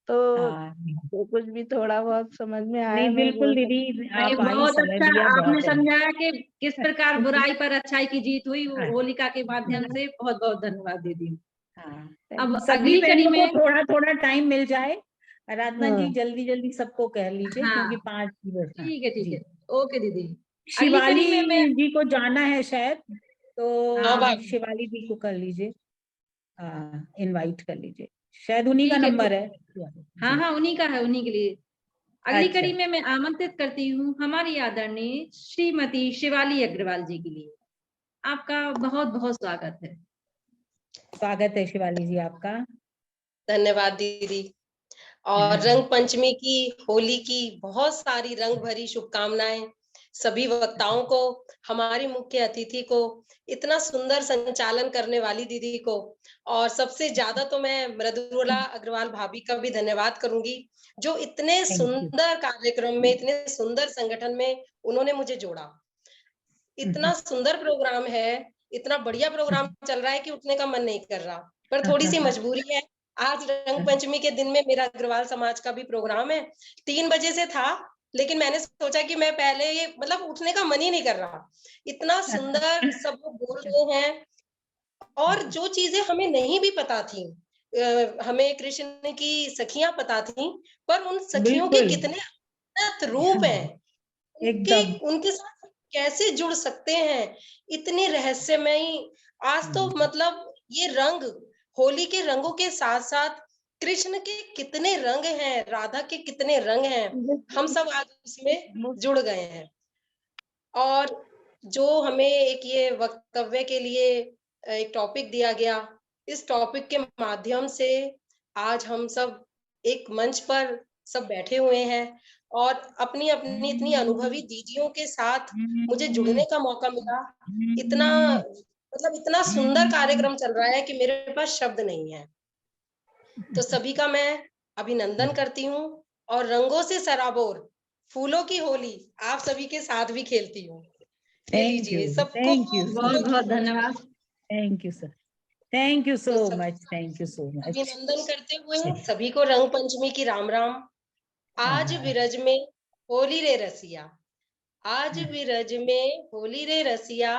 Speaker 5: तो
Speaker 1: हाँ
Speaker 5: कुछ भी थोड़ा बहुत समझ में आया
Speaker 1: नहीं
Speaker 5: मैं
Speaker 1: बिल्कुल
Speaker 5: बोल
Speaker 1: दीदी,
Speaker 5: सकती
Speaker 2: नहीं,
Speaker 1: आप आई,
Speaker 2: बहुत
Speaker 1: समय
Speaker 2: अच्छा
Speaker 1: दिया,
Speaker 2: आपने
Speaker 1: बहुत है।
Speaker 2: समझाया कि किस प्रकार बुराई पर अच्छाई की जीत हुई
Speaker 1: हाँ
Speaker 2: होलिका के माध्यम से। बहुत बहुत धन्यवाद दीदी।
Speaker 1: हाँ,
Speaker 2: अब
Speaker 1: सभी
Speaker 2: अगली कड़ी
Speaker 1: बहनों को
Speaker 2: में
Speaker 1: थोड़ा थोड़ा टाइम मिल जाए। आराधना जी
Speaker 5: हूँ।
Speaker 1: जल्दी जल्दी सबको कह लीजिए
Speaker 2: हाँ
Speaker 1: क्योंकि 5 दिवस। हाँ
Speaker 2: ठीक है ठीक
Speaker 1: जी,
Speaker 2: है। ओके दीदी। अगली
Speaker 1: शिवाली
Speaker 2: कड़ी में मैं
Speaker 1: जी को जाना है शायद,
Speaker 2: हाँ
Speaker 1: तो
Speaker 2: भाभी
Speaker 1: शिवाली जी को कर लीजिए, हाँ इनवाइट कर लीजिए, शायद उन्हीं का
Speaker 2: ठीक है। तो
Speaker 1: नंबर है
Speaker 2: हाँ
Speaker 1: जी।
Speaker 2: हाँ उन्हीं का है, उन्हीं के लिए। अगली
Speaker 1: अच्छा
Speaker 2: कड़ी में मैं आमंत्रित करती हूँ हमारी आदरणीय श्रीमती शिवाली अग्रवाल जी के लिए। आपका बहुत बहुत स्वागत है।
Speaker 1: स्वागत है शिवाली जी आपका।
Speaker 6: धन्यवाद दीदी। और रंग पंचमी की, होली की बहुत सारी रंग भरी शुभकामनाएं सभी वक्ताओं को, हमारी मुख्य अतिथि को, इतना सुंदर संचालन करने वाली दीदी को, और सबसे ज्यादा तो मैं मृदुला अग्रवाल भाभी का भी धन्यवाद करूंगी जो इतने
Speaker 1: थैंक यू।
Speaker 6: सुंदर कार्यक्रम में, इतने सुंदर संगठन में उन्होंने मुझे जोड़ा। इतना सुंदर प्रोग्राम है, इतना बढ़िया प्रोग्राम चल रहा है कि उठने का मन नहीं कर रहा, पर थोड़ी सी मजबूरी है। आज रंग पंचमी के दिन में मेरा अग्रवाल समाज का भी प्रोग्राम है, 3 बजे से था लेकिन मैंने सोचा कि मैं पहले ये मतलब उठने का मन ही नहीं कर रहा, इतना सुंदर सब लोग बोल रहे हैं। और जो चीजें हमें नहीं भी पता थी, हमें कृष्ण की सखियां पता थी, पर उन सखियों के
Speaker 1: बिल्कुल
Speaker 6: कितने अनंत रूप हैं, उनके
Speaker 1: एकदम।
Speaker 6: उनके साथ कैसे जुड़ सकते हैं, इतनी रहस्यमयी। आज तो मतलब ये रंग, होली के रंगों के साथ साथ कृष्ण के कितने रंग हैं, राधा के कितने रंग हैं, हम सब आज उसमें जुड़ गए हैं। और जो हमें एक ये वक्तव्य के लिए एक टॉपिक दिया गया, इस टॉपिक के माध्यम से आज हम सब एक मंच पर सब बैठे हुए हैं और अपनी अपनी इतनी अनुभवी दीदियों के साथ मुझे जुड़ने का मौका मिला। इतना मतलब इतना सुंदर कार्यक्रम चल रहा है कि मेरे पास शब्द नहीं है। तो सभी का मैं अभिनंदन करती हूँ और रंगों से सराबोर फूलों की होली आप सभी के साथ भी खेलती हूँ। ये
Speaker 1: थैंक
Speaker 6: लीजिए
Speaker 1: यू,
Speaker 6: सबको
Speaker 1: थैंक यू,
Speaker 2: बहुत बहुत धन्यवाद।
Speaker 1: Thank you sir, thank you
Speaker 6: तो
Speaker 1: सो
Speaker 6: सब
Speaker 1: much, thank you so much.
Speaker 6: अभिनंदन करते हुए सभी को रंग पंचमी की राम राम। आज विरज में होली रे रसिया, आज विरज में होली रे रसिया,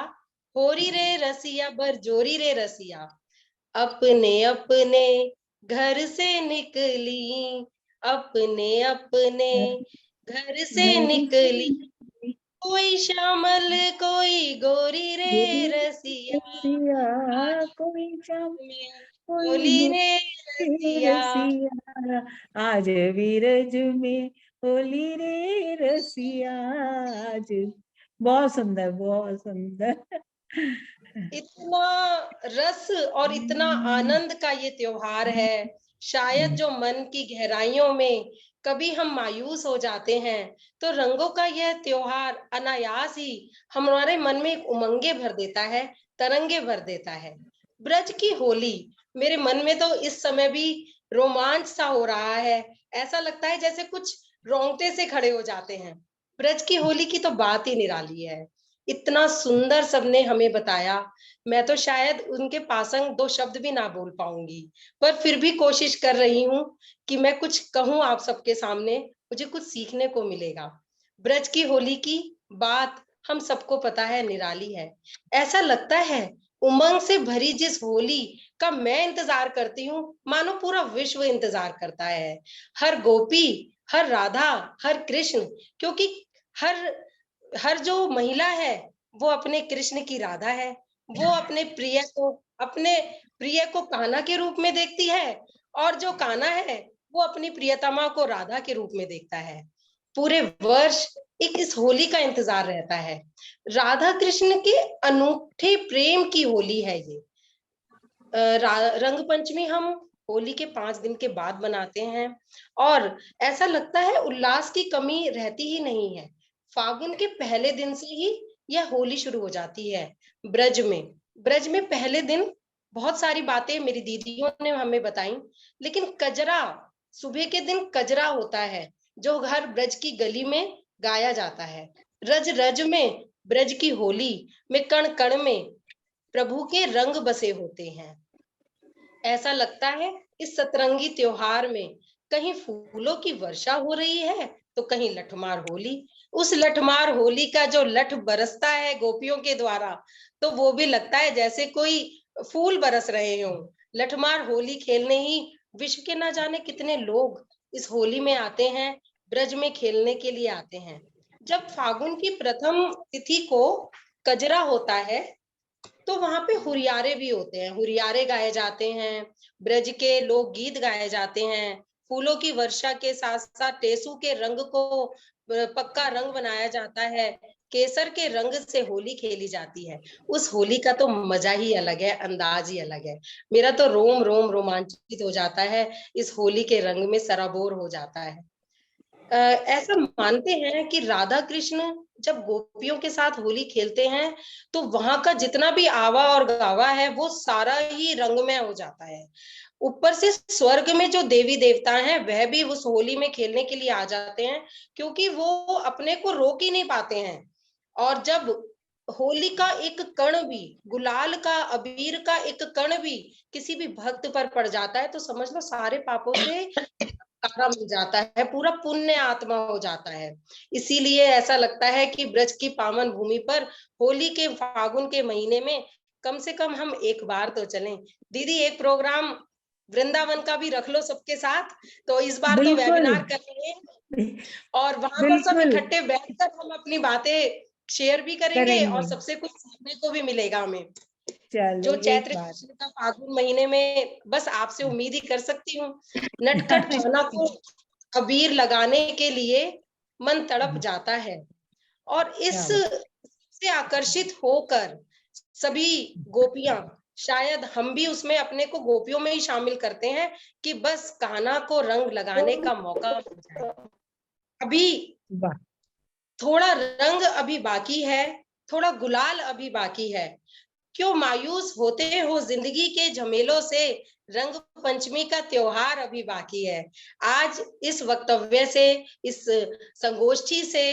Speaker 6: होरी रे रसिया बरजोरी रे रसिया, अपने अपने घर से निकली, अपने अपने घर से निकली, कोई श्यामल कोई गोरी रे रसिया, आज
Speaker 1: कोई शाम
Speaker 6: में
Speaker 1: कोई
Speaker 6: होली रे
Speaker 1: गोरी
Speaker 6: रसिया।
Speaker 1: रसिया, आज विरज में होली रे रसिया। आज बहुत सुंदर, बहुत सुंदर।
Speaker 6: इतना रस और इतना आनंद का ये त्योहार है। शायद जो मन की गहराइयों में कभी हम मायूस हो जाते हैं, तो रंगों का यह त्योहार अनायास ही हमारे मन में एक उमंगे भर देता है, तरंगे भर देता है। ब्रज की होली, मेरे मन में तो इस समय भी रोमांच सा हो रहा है। ऐसा लगता है जैसे कुछ रोंगटे से खड़े हो जाते हैं। ब्रज की होली की तो बात ही निराली है। इतना सुंदर सबने हमें बताया, मैं तो शायद उनके पासंग दो शब्द भी ना बोल पाऊंगी, पर फिर भी कोशिश कर रही हूँ कि मैं कुछ कहूँ आप सबके सामने, मुझे कुछ सीखने को मिलेगा। ब्रज की होली की बात हम सबको पता है, निराली है। ऐसा लगता है उमंग से भरी जिस होली का मैं इंतजार करती हूँ, मानो पूरा विश्व इंतजार करता है। हर गोपी, हर राधा, हर कृष्ण, क्योंकि हर हर जो महिला है वो अपने कृष्ण की राधा है, वो अपने प्रिय को कान्हा के रूप में देखती है, और जो कान्हा है वो अपनी प्रियतमा को राधा के रूप में देखता है। पूरे वर्ष एक इस होली का इंतजार रहता है। राधा कृष्ण के अनूठे प्रेम की होली है ये। रंग पंचमी हम होली के 5 दिन के बाद मनाते हैं और ऐसा लगता है उल्लास की कमी रहती ही नहीं है। फागुन के पहले दिन से ही यह होली शुरू हो जाती है। ब्रज में ब्रज में पहले दिन बहुत सारी बातें मेरी दीदियों ने हमें बताई, लेकिन कजरा, सुबह के दिन कजरा होता है जो हर ब्रज की गली में गाया जाता है। रज रज में ब्रज की होली में कण कण में प्रभु के रंग बसे होते हैं। ऐसा लगता है इस सतरंगी त्योहार में कहीं फूलों की वर्षा हो रही है तो कहीं लठमार होली। उस लठमार होली का जो लठ बरसता है गोपियों के द्वारा, तो वो भी लगता है जैसे कोई फूल बरस रहे हों। लठमार होली खेलने ही विश्व के ना जाने कितने लोग इस होली में आते हैं, ब्रज में खेलने के लिए आते हैं। जब फागुन की प्रथम तिथि को कजरा होता है तो वहां पे हुरियारे भी होते हैं, हुरियारे गाए जाते हैं, ब्रज के लोक गीत गाए जाते हैं। फूलों की वर्षा के साथ साथ टेसू के रंग को पक्का रंग बनाया जाता है, केसर के रंग से होली खेली जाती है। उस होली का तो मजा ही अलग है, अंदाज ही अलग है। मेरा तो रोम रोम रोमांचित हो जाता है, इस होली के रंग में सराबोर हो जाता है। ऐसा मानते हैं कि राधा कृष्ण जब गोपियों के साथ होली खेलते हैं तो वहां का जितना भी आवा और गावा है वो सारा ही रंगमय हो जाता है। ऊपर से स्वर्ग में जो देवी देवता हैं वह भी उस होली में खेलने के लिए आ जाते हैं, क्योंकि वो अपने को रोक ही नहीं पाते हैं। और जब होली का एक कण भी, गुलाल का, अबीर का एक कण भी किसी भी भक्त पर पड़ जाता है तो समझ लो सारे पापों से छुटकारा मिल जाता है, पूरा पुण्य आत्मा हो जाता है। इसीलिए ऐसा लगता है कि ब्रज की पावन भूमि पर होली के फागुन के महीने में कम से कम हम एक बार तो चलें। दीदी एक प्रोग्राम वृंदावन का भी रख लो सबके साथ, तो इस बार तो
Speaker 1: बिल्कुल
Speaker 6: वेबिनार करेंगे और वहां पर सब
Speaker 1: बिल्कुल
Speaker 6: इकट्ठे बैठकर हम अपनी बातें शेयर भी करेंगे और सबसे कुछ सीखने को भी मिलेगा हमें।
Speaker 1: चलो
Speaker 6: जो
Speaker 1: एक
Speaker 6: चैत्र
Speaker 1: बार
Speaker 6: कृष्ण का फागुन महीने में बस आपसे उम्मीद ही कर सकती हूँ। नटखट थाना को अबीर लगाने के लिए मन तड़प जाता है और इस से आकर्षित होकर सभी गोपियां, शायद हम भी उसमें अपने को गोपियों में ही शामिल करते हैं कि बस कान्हा को रंग लगाने का मौका मिल जाए। अभी
Speaker 1: वाह
Speaker 6: थोड़ा रंग अभी बाकी है, थोड़ा गुलाल अभी बाकी है। क्यों मायूस होते हो जिंदगी के झमेलों से, रंग पंचमी का त्योहार अभी बाकी है। आज इस वक्तव्य से, इस संगोष्ठी से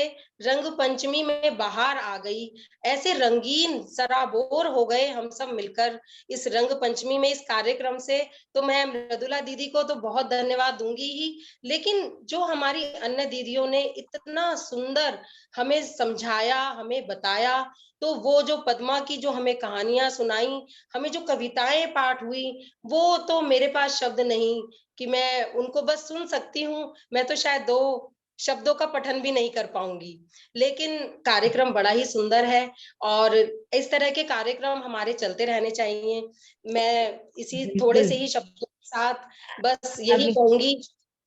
Speaker 6: रंग पंचमी में बाहर आ गई। ऐसे रंगीन सराबोर हो गए हम सब मिलकर इस रंग पंचमी में, इस कार्यक्रम से। तो मैं मृदुला दीदी को तो बहुत धन्यवाद दूंगी ही, लेकिन जो हमारी अन्य दीदियों ने इतना सुंदर हमें समझाया, हमें बताया, तो वो जो पद्मा की जो हमें कहानियां सुनाई, हमें जो कविताएं पाठ हुई, वो तो मेरे पास शब्द नहीं कि मैं उनको बस सुन सकती हूँ। मैं तो शायद 2 शब्दों का पठन भी नहीं कर पाऊंगी। लेकिन कार्यक्रम बड़ा ही सुंदर है और इस तरह के कार्यक्रम हमारे चलते रहने चाहिए। मैं इसी थोड़े से ही शब्दों के साथ बस यही
Speaker 1: अभी
Speaker 6: कहूंगी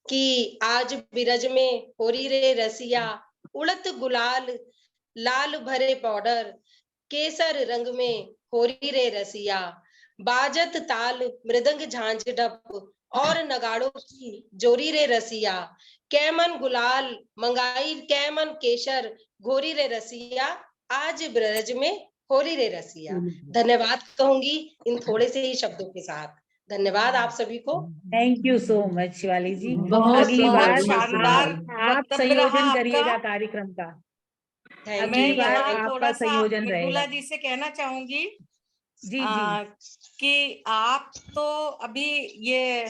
Speaker 6: कि आज बिरज में होरी रे रसिया, उड़त गुलाल लाल भरे पाउडर, केसर रंग में होरी रे रसिया, बाजत ताल मृदंग झांझ डप और नगाड़ों की जोरी रे रसिया, कैमन गुलाल मंगाई कैमन केसर घोरी रे रसिया, आज ब्रज में होरी रे रसिया। धन्यवाद कहूंगी इन थोड़े से ही शब्दों के साथ। धन्यवाद आप सभी को।
Speaker 1: Thank you so much Shivali ji.
Speaker 2: बहुत
Speaker 1: अगली
Speaker 2: सुंदर,
Speaker 1: बार
Speaker 7: शानदार
Speaker 1: आप
Speaker 7: वक्तव्य रहा
Speaker 1: संयोजन
Speaker 7: आपका।
Speaker 1: करिएगा कार्यक्रम का।
Speaker 6: थैंक
Speaker 7: मैं
Speaker 1: अगली
Speaker 6: यू।
Speaker 1: बार
Speaker 7: यहाँ
Speaker 1: आपका
Speaker 7: थोड़ा सा
Speaker 1: संयोजन
Speaker 7: मृदुला
Speaker 1: रहेगा।
Speaker 7: जी से कहना चाहूंगी
Speaker 1: जी जी
Speaker 7: कि आप तो अभी ये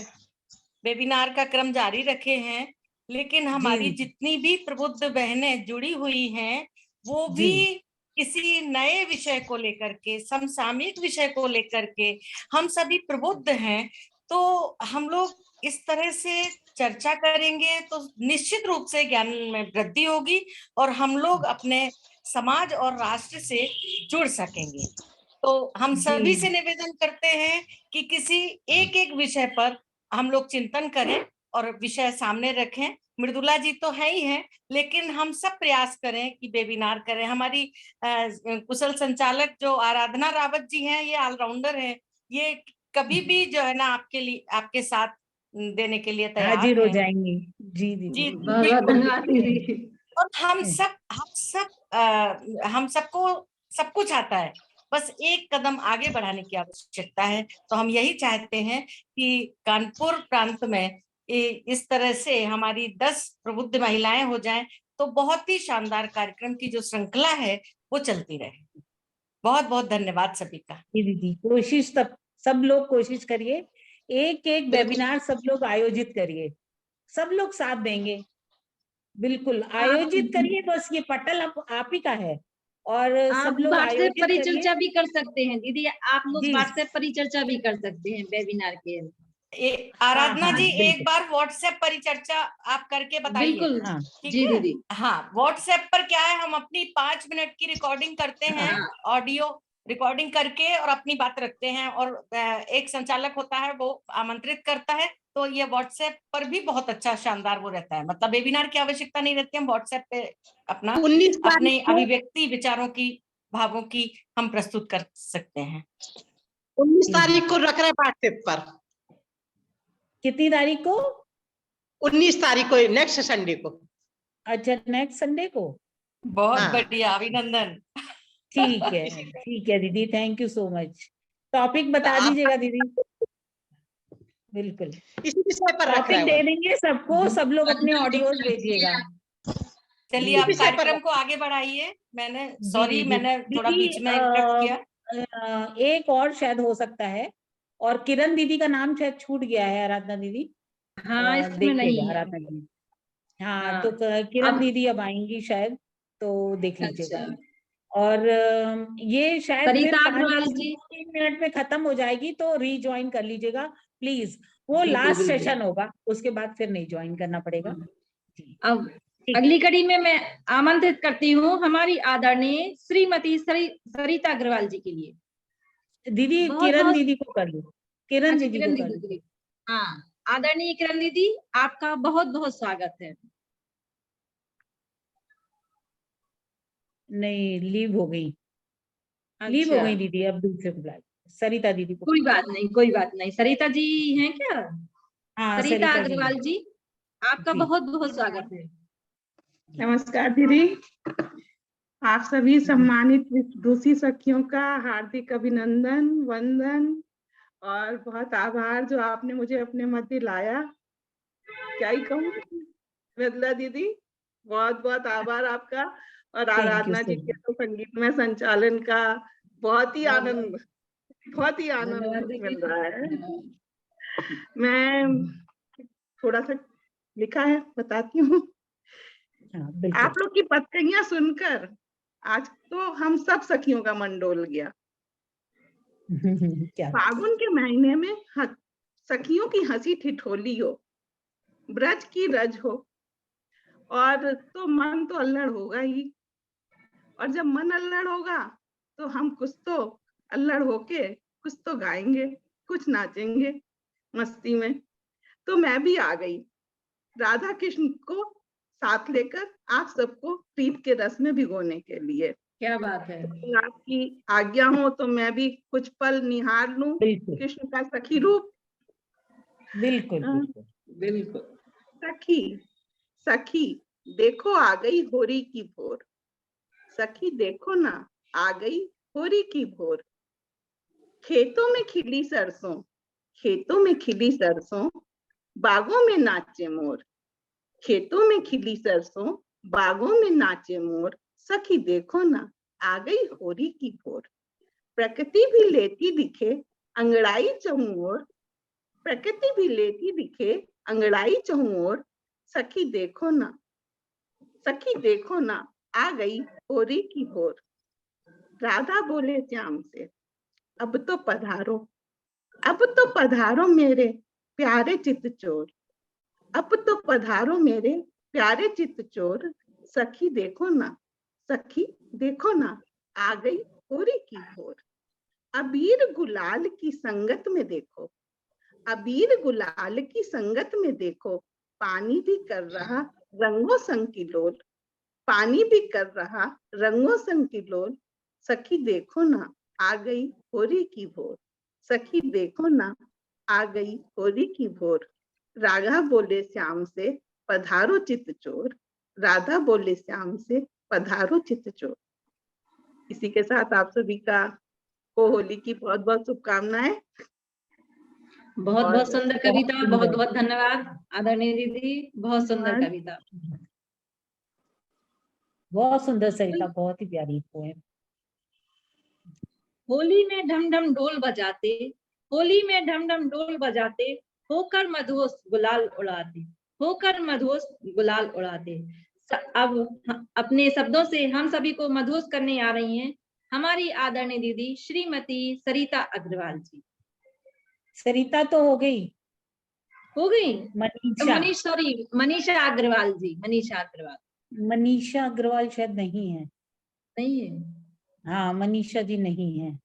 Speaker 7: वेबिनार का क्रम जारी रखे हैं, लेकिन हमारी
Speaker 1: जी
Speaker 7: जितनी भी प्रबुद्ध बहनें जुड़ी हुई हैं वो
Speaker 1: जी
Speaker 7: भी किसी नए विषय को लेकर के, समसामयिक विषय को लेकर के हम सभी प्रबुद्ध हैं। तो हम लोग इस तरह से चर्चा करेंगे तो निश्चित रूप से ज्ञान में वृद्धि होगी और हम लोग अपने समाज और राष्ट्र से जुड़ सकेंगे। तो हम सभी से निवेदन करते हैं कि किसी एक एक विषय पर हम लोग चिंतन करें और विषय सामने रखें। मृदुला जी तो है ही हैं, लेकिन हम सब प्रयास करें कि वेबिनार करें। हमारी कुशल संचालक जो आराधना रावत जी हैं, ये ऑलराउंडर हैं, ये कभी भी जो है ना आपके लिए, आपके साथ देने के लिए तैयार
Speaker 1: हाजिर हो
Speaker 7: हैं।
Speaker 1: जाएंगी। जी
Speaker 7: जी
Speaker 1: जी
Speaker 2: बहुत
Speaker 7: बिल्कुल।
Speaker 2: धन्यवाद दीदी।
Speaker 7: और हम सबको सब कुछ आता है, बस एक कदम आगे बढ़ाने की आवश्यकता है। तो हम यही चाहते हैं कि कानपुर प्रांत में इस तरह से हमारी 10 प्रबुद्ध महिलाएं हो जाएं तो बहुत ही शानदार कार्यक्रम की जो श्रृंखला है वो चलती रहे। बहुत बहुत धन्यवाद सभी का।
Speaker 1: जी दीदी, कोशिश सब लोग कोशिश करिए, एक एक वेबिनार सब लोग आयोजित करिए, सब लोग साथ देंगे। बिल्कुल आयोजित करिए, बस ये पटल आप ही का है और
Speaker 2: आप
Speaker 1: सब लोग
Speaker 2: व्हाट्सएप
Speaker 1: आयोजित
Speaker 2: परिचर्चा
Speaker 1: करिए।
Speaker 2: भी कर सकते हैं दीदी, आप लोग
Speaker 1: जी
Speaker 2: व्हाट्सएप परिचर्चा भी कर सकते हैं वेबिनार के।
Speaker 7: आराधना
Speaker 1: हाँ,
Speaker 7: जी
Speaker 1: बिल्कुल।
Speaker 7: एक बार व्हाट्सएप परिचर्चा आप करके बताइए।
Speaker 2: बिल्कुल
Speaker 1: हाँ
Speaker 7: ठीक
Speaker 2: जी
Speaker 7: है।
Speaker 2: दीदी।
Speaker 7: हाँ, व्हाट्सएप पर क्या है, हम अपनी 5 मिनट की रिकॉर्डिंग करते हैं, ऑडियो रिकॉर्डिंग करके और अपनी बात रखते हैं और एक संचालक होता है वो आमंत्रित करता है। तो ये व्हाट्सएप पर भी बहुत अच्छा शानदार वो रहता है, मतलब वेबिनार की आवश्यकता नहीं रहती, हम व्हाट्सएप पे अपना
Speaker 2: 19
Speaker 7: अपने
Speaker 2: तारीख को
Speaker 7: अभिव्यक्ति विचारों की, भावों की हम प्रस्तुत कर सकते हैं।
Speaker 2: 19 तारीख को रख रहे हैं व्हाट्सएप पर।
Speaker 1: कितनी तारीख को?
Speaker 2: 19 तारीख को, नेक्स्ट संडे को।
Speaker 1: अच्छा, नेक्स्ट संडे को।
Speaker 7: बहुत बढ़िया, अभिनंदन।
Speaker 1: ठीक है दीदी, thank you so much. Topic बता दीजिएगा दीदी। बिल्कुल,
Speaker 2: इसी विषय पर रख
Speaker 1: टॉपिक
Speaker 2: रहे
Speaker 1: दे
Speaker 2: हैं।
Speaker 1: देंगे सबको, सब लोग अपने ऑडियोज भेजिएगा।
Speaker 7: चलिए आप कार्यक्रम को आगे बढ़ाइए। मैंने थोड़ा बीच में इंटरप्ट किया।
Speaker 1: एक और शायद हो सकता है, और किरण दीदी का नाम शायद छूट गया है, आराधना दीदी।
Speaker 2: हाँ इसमें
Speaker 1: देख
Speaker 2: नहीं
Speaker 1: लेगा
Speaker 2: है।
Speaker 1: राधा जी। हाँ,
Speaker 2: हाँ
Speaker 1: तो किरण
Speaker 2: अब
Speaker 1: दीदी अब आएंगी शायद, तो देख लीजिएगा।
Speaker 2: अच्छा
Speaker 1: और ये शायद फिर
Speaker 2: सरिता
Speaker 1: 5
Speaker 2: अग्रवाल जी,
Speaker 1: मिनट में खत्म हो जाएगी, तो रीज्वाइन कर लीजिएगा प्लीज। वो
Speaker 2: बिल्कुल
Speaker 1: लास्ट
Speaker 2: बिल्कुल।
Speaker 1: सेशन होगा, उसके बाद फिर नहीं ज्वाइन करना पड़ेगा जी।
Speaker 2: अब
Speaker 1: ठीक।
Speaker 2: अगली कड़ी में मैं आमंत्रित करती हूँ हमारी आदरणीय श्रीमती सरिता अग्रवाल जी के लिए।
Speaker 1: दीदी
Speaker 2: बहुत
Speaker 1: किरण
Speaker 2: बहुत
Speaker 1: दीदी को कर लो, किरण
Speaker 2: अच्छा
Speaker 1: दीदी
Speaker 2: किरण
Speaker 1: को कर
Speaker 2: दीदी
Speaker 1: लो।
Speaker 2: के लिए। हाँ आदरणीय किरण दीदी, आपका बहुत बहुत स्वागत है।
Speaker 1: नहीं, लीव हो गई, लीव हो
Speaker 2: अच्छा
Speaker 1: गई दीदी, अब दूसरे को बुला लो। सरिता दीदी को।
Speaker 2: कोई बात नहीं, कोई बात नहीं। सरिता जी हैं क्या?
Speaker 1: हाँ,
Speaker 2: सरिता
Speaker 1: सरिता जी
Speaker 2: अग्रवाल जी, आपका
Speaker 1: जी।
Speaker 2: बहुत बहुत स्वागत है।
Speaker 8: नमस्कार दीदी, आप सभी सम्मानित रूसी सखियों का हार्दिक अभिनंदन, वंदन और बहुत आभार जो आपने मुझे अपने मध्य लाया। क्या ही कहूँ मृदुला दीदी, बहुत बहुत आभार आपका। और
Speaker 1: थैंक यू
Speaker 8: आराधना जी के तो संगीतमय संचालन का बहुत ही आनंद
Speaker 2: धन्यवाद
Speaker 8: मिल
Speaker 2: दीदी।
Speaker 8: रहा है। मैं थोड़ा सा लिखा है, बताती हूँ।
Speaker 1: हाँ
Speaker 8: आप
Speaker 1: बिल्कुल।
Speaker 8: लोग की पत्रियां सुनकर आज तो हम सब सखियों का मन डोल गया।
Speaker 1: क्या
Speaker 8: फागुन के महीने में सखियों की हंसी ठिठोली हो, ब्रज की रज हो, और तो मन तो अल्लड़ होगा ही। और जब मन अल्लड़ होगा तो हम कुछ तो अल्लड़ होके कुछ तो गाएंगे, कुछ नाचेंगे मस्ती में। तो मैं भी आ गई राधा कृष्ण को साथ लेकर आप सबको प्रीत के रस में भिगोने के लिए।
Speaker 2: क्या बात है।
Speaker 8: तो आपकी आज्ञा हो तो मैं भी कुछ पल निहार लूं
Speaker 1: बिल्कुल
Speaker 8: कृष्ण का सखी रूप।
Speaker 1: बिल्कुल बिल्कुल।
Speaker 2: बिल्कुल
Speaker 8: सखी सखी देखो आ गई होरी की भोर, सखी देखो ना आ गई होरी की भोर। खेतों में खिली सरसों, खेतों में खिली सरसों, बागों में नाचे मोर। खेतों में खिली सरसों, बागों में नाचे मोर। सखी देखो ना आ गई होरी की भोर। प्रकृति भी लेती दिखे अंगड़ाई चहुओर, प्रकृति भी लेती दिखे अंगड़ाई चहुओर। सखी देखो ना, सखी देखो ना आ गई होरी की भोर। राधा बोले श्याम से अब तो पधारो, अब तो पधारो मेरे प्यारे चित चोर। अब तो पधारो मेरे प्यारे चित चोर। सखी देखो ना, सखी देखो ना आ गई होरी की भोर। अबीर गुलाल की संगत में देखो, अबीर गुलाल की संगत में देखो, पानी भी कर रहा रंगों संग की लोल। पानी भी कर रहा रंगों संग की लोल। सखी देखो ना आ गई होरी की भोर। सखी देखो ना आ गई होरी की भोर। राधा बोले श्याम से पधारो चित चोर, राधा बोले श्याम से पधारो चित चोर। इसी के साथ आप सभी का को होली की बहुत बहुत शुभकामनाएं।
Speaker 2: बहुत बहुत सुंदर कविता, बहुत
Speaker 1: सुंदर।
Speaker 2: बहुत धन्यवाद आदरणीय दीदी, बहुत सुंदर
Speaker 8: धन्यवाद।
Speaker 2: कविता।
Speaker 1: बहुत सुंदर सरिता, बहुत ही प्यारी पोएम।
Speaker 2: होली में ढम ढम ढोल बजाते, होली में ढम ढम ढोल बजाते, होकर मधुस गुलाल उड़ाते, होकर मधुस गुलाल उड़ाते। अब अपने शब्दों से हम सभी को मधुस करने आ रही हैं हमारी आदरणीय दीदी श्रीमती सरिता अग्रवाल जी।
Speaker 1: सरिता तो हो गई,
Speaker 2: हो गई।
Speaker 1: मनीषा,
Speaker 2: सॉरी मनीषा अग्रवाल जी, मनीषा अग्रवाल
Speaker 1: मनीषा अग्रवाल शायद नहीं है।
Speaker 2: नहीं है।
Speaker 1: हाँ, मनीषा जी नहीं है।